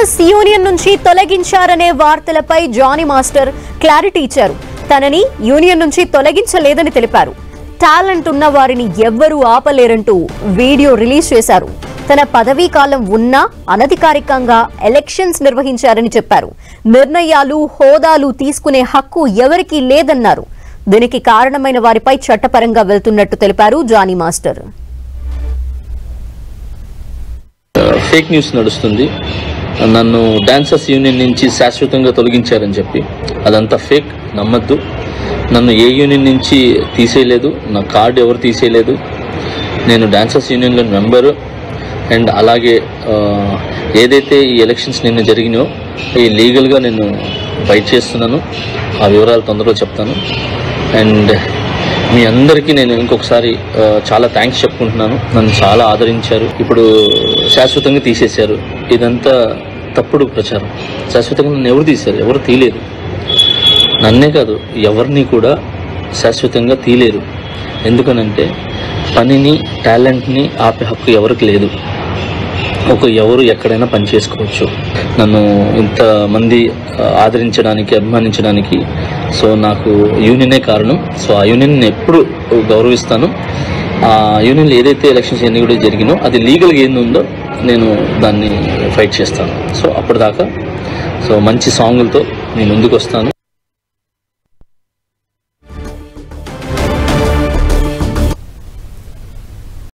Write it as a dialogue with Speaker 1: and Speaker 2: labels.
Speaker 1: Dancers union నుంచి తొలగించారనే వార్తలపై Johnny master clarity ఇచ్చారు. తనని యూనియన్ నుంచి తొలగించలేదని తెలిపారు. టాలెంట్ ఉన్న వారిని ఎవ్వరూ ఆపలేరంటూ వీడియో రిలీజ్ చేశారు. తన పదవీ కాలం ఉన్నా అనధికారికంగా ఎలక్షన్స్ నిర్వహించారని చెప్పారు. నిర్ణయాలు హోదాలు తీసుకునే హక్కు ఎవరికీ లేదన్నారు. దీనికి కారణమైన వారిపై చట్టపరంగా వెళ్తున్నట్టు తెలిపారు జానీ మాస్టర్.
Speaker 2: ఫేక్ న్యూస్ నడుస్తుంది. నన్ను డాన్సర్స్ యూనియన్ నుంచి శాశ్వతంగా తొలగించారని చెప్పి అదంతా ఫేక్, నమ్మద్దు. నన్ను ఏ యూనియన్ నుంచి తీసేయలేదు, నా కార్డు ఎవరు తీసేయలేదు. నేను డాన్సర్స్ యూనియన్లో మెంబరు. అండ్ అలాగే ఏదైతే ఈ ఎలక్షన్స్ నిన్న జరిగినాయో ఈ లీగల్గా నేను ఫైట్ చేస్తున్నాను. ఆ వివరాలు తొందరలో చెప్తాను. అండ్ మీ అందరికీ నేను ఇంకొకసారి చాలా థ్యాంక్స్ చెప్పుకుంటున్నాను. నన్ను చాలా ఆదరించారు. ఇప్పుడు శాశ్వతంగా తీసేశారు. ఇదంతా తప్పుడు ప్రచారం. శాశ్వతంగా నన్ను ఎవరు తీశారు? ఎవరు తీయలేరు. నన్నే కాదు, ఎవరిని కూడా శాశ్వతంగా తీయలేరు. ఎందుకనంటే పనిని, టాలెంట్ని ఆపే హక్కు ఎవరికి లేదు. ఎవరు ఎక్కడైనా పని చేసుకోవచ్చు. నన్ను ఇంతమంది ఆదరించడానికి, అభిమానించడానికి సో నాకు యూనియనే కారణం. సో ఆ యూనియన్ ఎప్పుడు గౌరవిస్తాను. ఆ యూనియన్లో ఏదైతే ఎలక్షన్స్ ఎన్ని కూడా జరిగినో అది లీగల్గా ఏంది ఉందో నేను దాన్ని ఫైట్ చేస్తాను. సో అప్పటిదాకా మంచి సాంగులతో నేను ముందుకు వస్తాను.